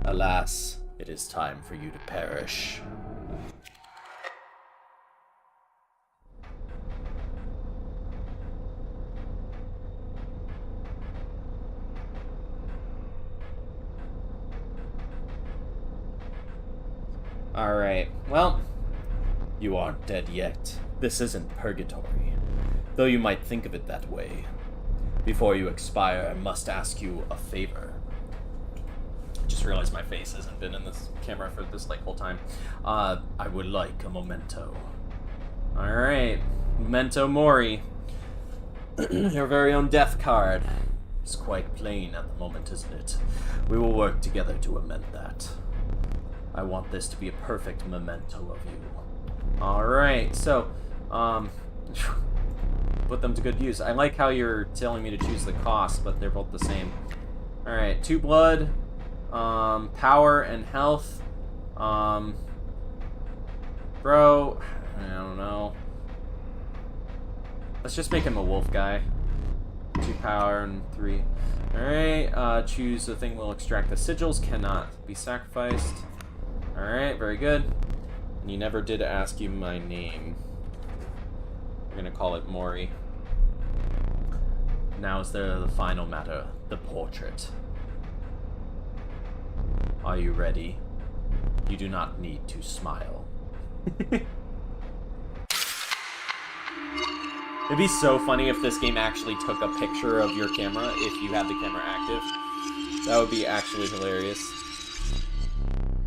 A: Alas, it is time for you to perish. Alright, well, you aren't dead yet. This isn't purgatory, though you might think of it that way. Before you expire, I must ask you a favor. I just realized my face hasn't been in this camera for this whole time. I would like a memento. Alright, memento mori. Your very own death card. It's quite plain at the moment, isn't it? We will work together to amend that. I want this to be a perfect memento of you. Alright, so, put them to good use. I like how you're telling me to choose the cost, but they're both the same. Alright, 2 blood. Power and health. Bro, I don't know. Let's just make him a wolf guy. 2 power and 3. Alright, choose the thing will extract the sigils. Cannot be sacrificed. Alright, very good. And you never did ask you my name. We're gonna call it Mori. Now is the final matter, the portrait. Are you ready? You do not need to smile. It'd be so funny if this game actually took a picture of your camera if you had the camera active. That would be actually hilarious.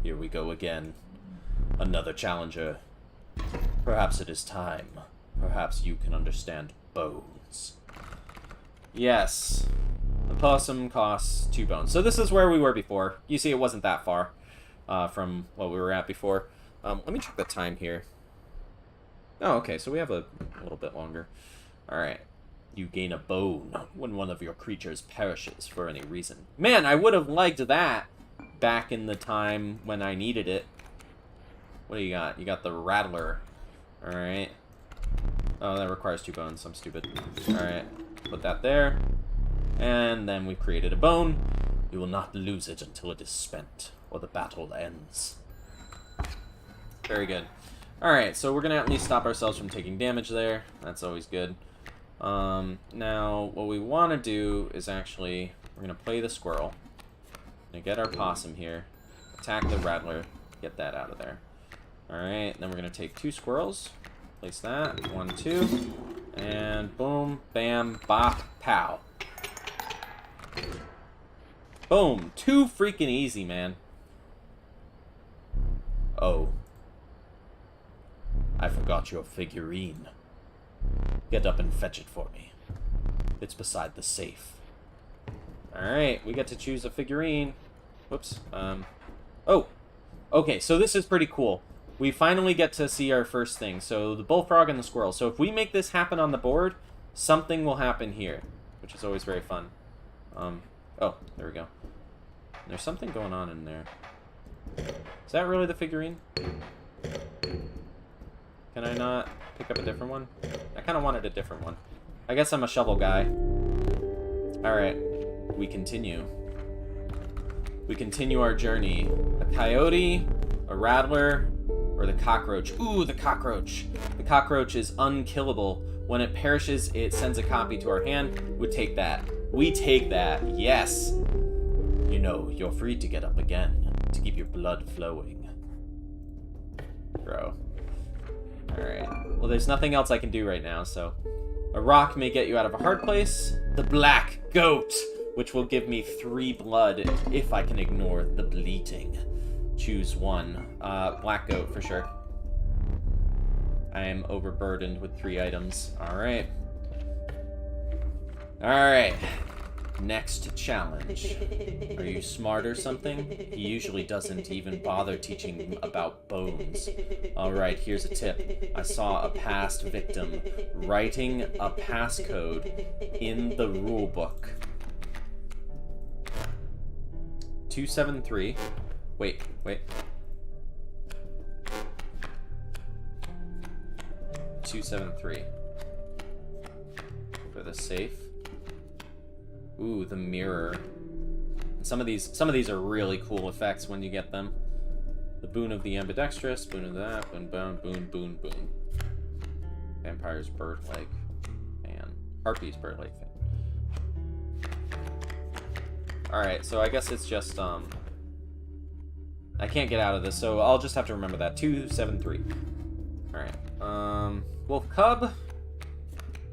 A: Here we go again. Another challenger. Perhaps it is time. Perhaps you can understand bones. Yes. The possum costs 2 bones. So this is where we were before. You see, it wasn't that far from what we were at before. Let me check the time here. Oh, okay, so we have a little bit longer. Alright. You gain a bone when one of your creatures perishes for any reason. Man, I would have liked that back in the time when I needed it. What do you got? You got the Rattler. Alright. Oh, that requires 2 bones. I'm stupid. Alright. Put that there. And then we've created a bone. You will not lose it until it is spent, or the battle ends. Very good. Alright, so we're going to at least stop ourselves from taking damage there. That's always good. Now, what we want to do is actually, we're going to play the squirrel. We're going to get our possum here. Attack the rattler. Get that out of there. Alright, then we're going to take 2 squirrels. Place that. 1, 2. And boom, bam, bop, pow. Boom. 2 freaking easy, man. Oh. I forgot your figurine. Get up and fetch it for me. It's beside the safe. Alright, we get to choose a figurine. Whoops. Oh. Okay, so this is pretty cool. We finally get to see our first thing. So, the bullfrog and the squirrel. So, if we make this happen on the board, something will happen here. Which is always very fun. Oh, there we go. There's something going on in there. Is that really the figurine? Can I not pick up a different one? I kind of wanted a different one. I guess I'm a shovel guy. Alright, we continue. We continue our journey. A coyote, a rattler, or the cockroach. Ooh, the cockroach. The cockroach is unkillable. When it perishes, it sends a copy to our hand. We take that. We take that. Yes. You know, you're free to get up again, to keep your blood flowing. Bro. Alright. Well, there's nothing else I can do right now, so... A rock may get you out of a hard place. The black goat, which will give me 3 blood if I can ignore the bleating. Choose one. Black goat, for sure. I am overburdened with 3 items. Alright. Alright. Next challenge. Are you smart or something? He usually doesn't even bother teaching about bones. Alright, here's a tip. I saw a past victim writing a passcode in the rulebook. 273. Wait. 273. For the safe. Ooh, the mirror. Some of these are really cool effects when you get them. The boon of the ambidextrous, boon of that, boon. Vampire's bird-like fan. Harpy's bird-like fan. Alright, so I guess it's just, I can't get out of this, so I'll just have to remember that. 273. Alright. Wolf Cub.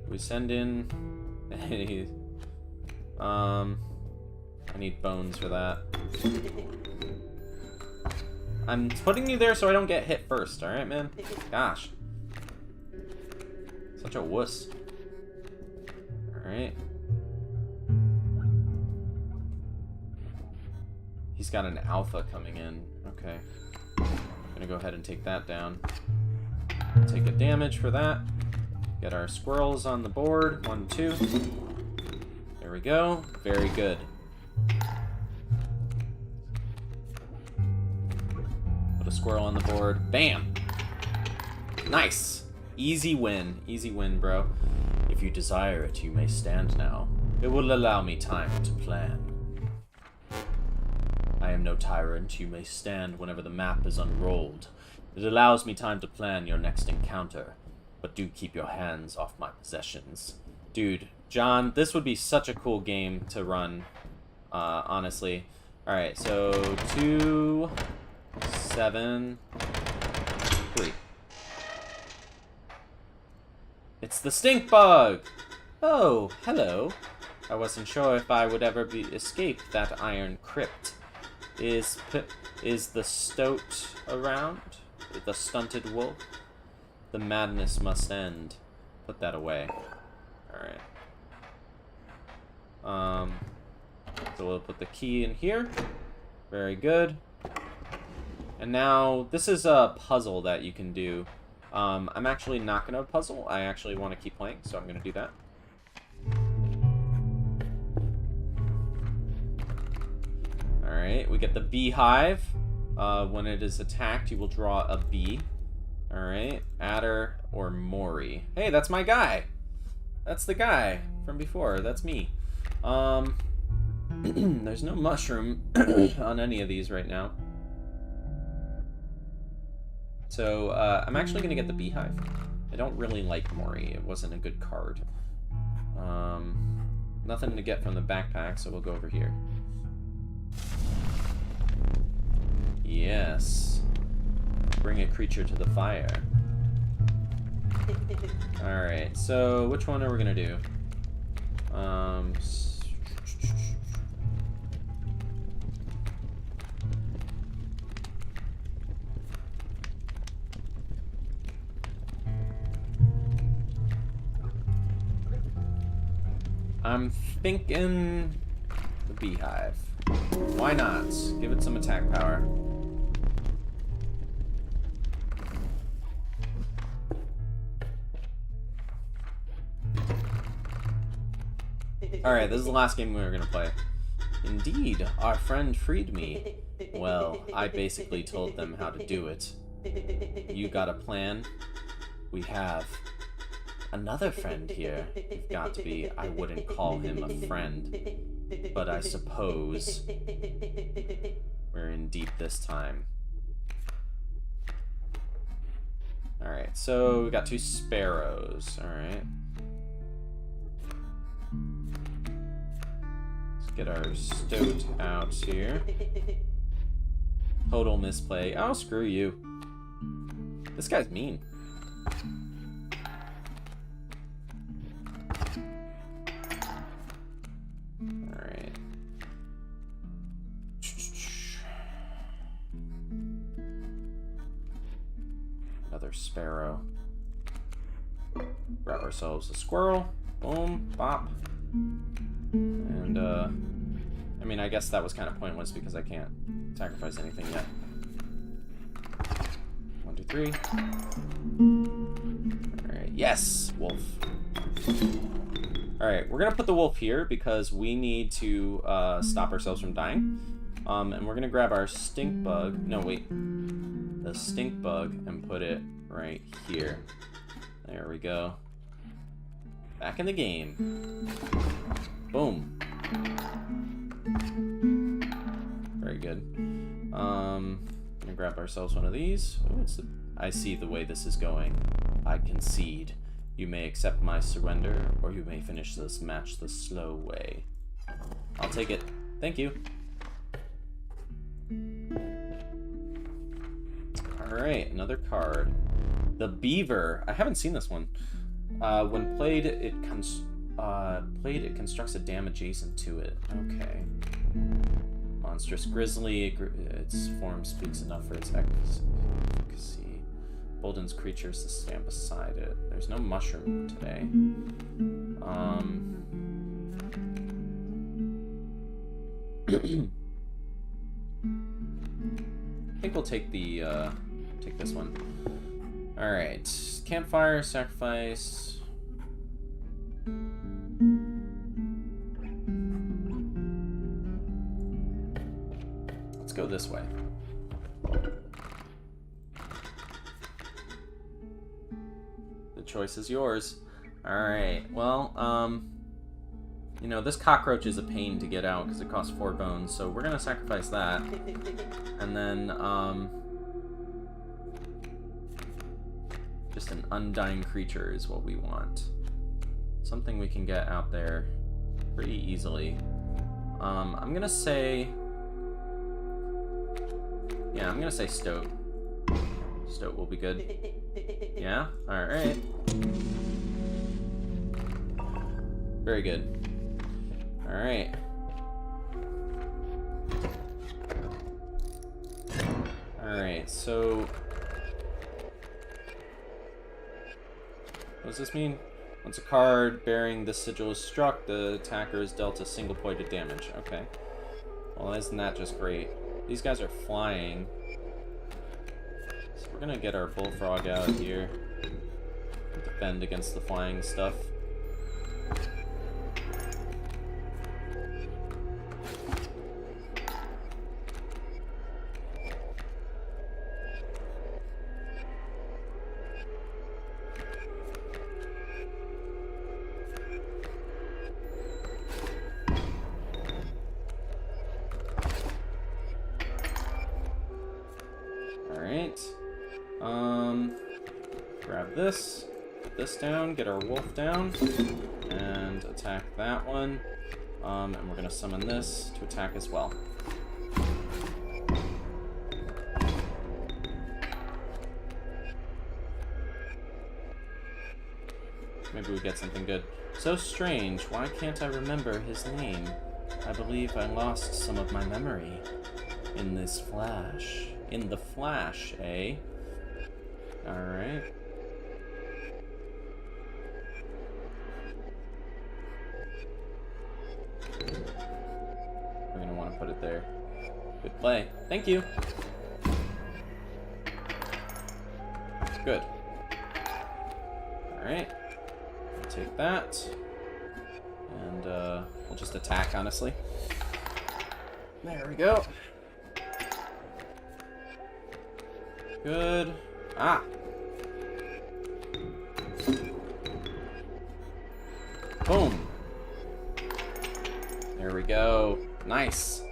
A: We send in a... I need bones for that. I'm putting you there so I don't get hit first, alright, man? Gosh. Such a wuss. Alright. He's got an alpha coming in. Okay. I'm gonna go ahead and take that down. Take a damage for that. Get our squirrels on the board. 1, 2. There we go. Very good. a squirrel on the board. Bam! Nice! Easy win. Easy win, bro. If you desire it, you may stand now. It will allow me time to plan. I am no tyrant. You may stand whenever the map is unrolled. It allows me time to plan your next encounter. But do keep your hands off my possessions. Dude, John, this would be such a cool game to run, honestly. Alright, so 2, 7, 3. It's the stink bug! Oh, hello. I wasn't sure if I would ever escape that iron crypt. Is the stoat around? The stunted wolf? The madness must end. Put that away. Alright. So we'll put the key in here. Very good. And now, this is a puzzle that you can do. I'm actually not going to puzzle. I actually want to keep playing, so I'm going to do that. Alright, we get the beehive. When it is attacked, you will draw a bee. Alright, Adder or Mori. Hey, that's my guy! That's the guy from before. That's me. There's no mushroom on any of these right now. So, I'm actually going to get the beehive. I don't really like Mori. It wasn't a good card. Nothing to get from the backpack, so we'll go over here. Yes. Bring a creature to the fire. Alright, so which one are we going to do? I'm thinking the beehive. Why not? Give it some attack power. Alright, this is the last game we were going to play. Indeed, our friend freed me. Well, I basically told them how to do it. You got a plan? We have. Another friend here. You've got to be. I wouldn't call him a friend. But I suppose we're in deep this time. Alright, so we got 2 sparrows. Alright. Let's get our stoat out here. Total misplay. Oh, screw you. This guy's mean. Alright. Another sparrow. Grab ourselves a squirrel. Boom, bop. And, I mean, I guess that was kind of pointless because I can't sacrifice anything yet. 1, 2, 3. Alright, yes! Wolf. Alright, we're gonna put the wolf here because we need to stop ourselves from dying. And we're gonna grab our stink bug. No, wait. The stink bug and put it right here. There we go. Back in the game. Boom. Very good. Gonna grab ourselves one of these. Oh, I see the way this is going. I concede. You may accept my surrender, or you may finish this match the slow way. I'll take it. Thank you. Alright, another card. The Beaver. I haven't seen this one. When played, it constructs a dam adjacent to it. Okay. Monstrous Grizzly. Its form speaks enough for its efficacy. Boldens creatures to stand beside it. There's no mushroom today. I think we'll take the take this one. All right, campfire, sacrifice. Let's go this way. choice is yours. Alright, well, you know, this cockroach is a pain to get out because it costs 4 bones, so we're gonna sacrifice that. And then, just an undying creature is what we want. Something we can get out there pretty easily. I'm gonna say... Yeah, I'm gonna say Stoat. Stoat will be good. Yeah? Alright. Very good. Alright. Alright, so... What does this mean? Once a card bearing the sigil is struck, the attacker is dealt a single point of damage. Okay. Well, isn't that just great? These guys are flying. So we're gonna get our bullfrog out here. Defend against the flying stuff. Alright. Grab this, put this down, get our wolf down, and attack that one. And we're gonna summon this to attack as well. Maybe we get something good. So strange, why can't I remember his name? I believe I lost some of my memory in this flash. In the flash, eh? Alright. We're gonna want to put it there. Good play. Thank you. Good. Alright. Take that. And we'll just attack, honestly. There we go. Good. Ah! Boom! There we go. Nice.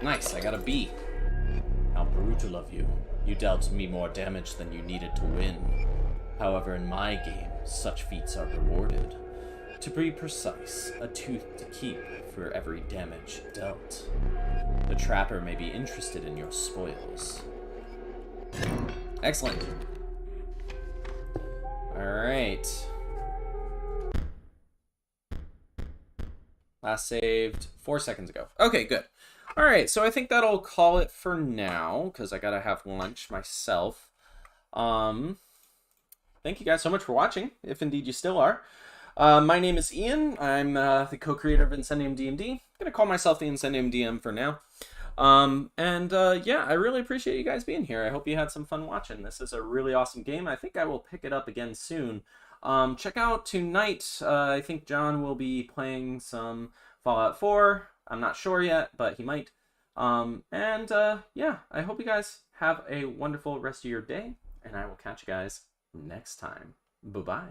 A: Nice, I got a B. How brutal of you. You dealt me more damage than you needed to win. However, in my game, such feats are rewarded. To be precise, a tooth to keep for every damage dealt. The trapper may be interested in your spoils. Excellent. Alright. Last saved 4 seconds ago. Okay, good. Alright, so I think that'll call it for now, because I gotta have lunch myself. Thank you guys so much for watching, if indeed you still are. My name is Ian. I'm the co-creator of Incendium D&D. I'm going to call myself the Incendium DM for now. Yeah, I really appreciate you guys being here. I hope you had some fun watching. This is a really awesome game. I think I will pick it up again soon. Check out tonight. I think John will be playing some Fallout 4. I'm not sure yet, but he might. Yeah, I hope you guys have a wonderful rest of your day, and I will catch you guys next time. Bye-bye.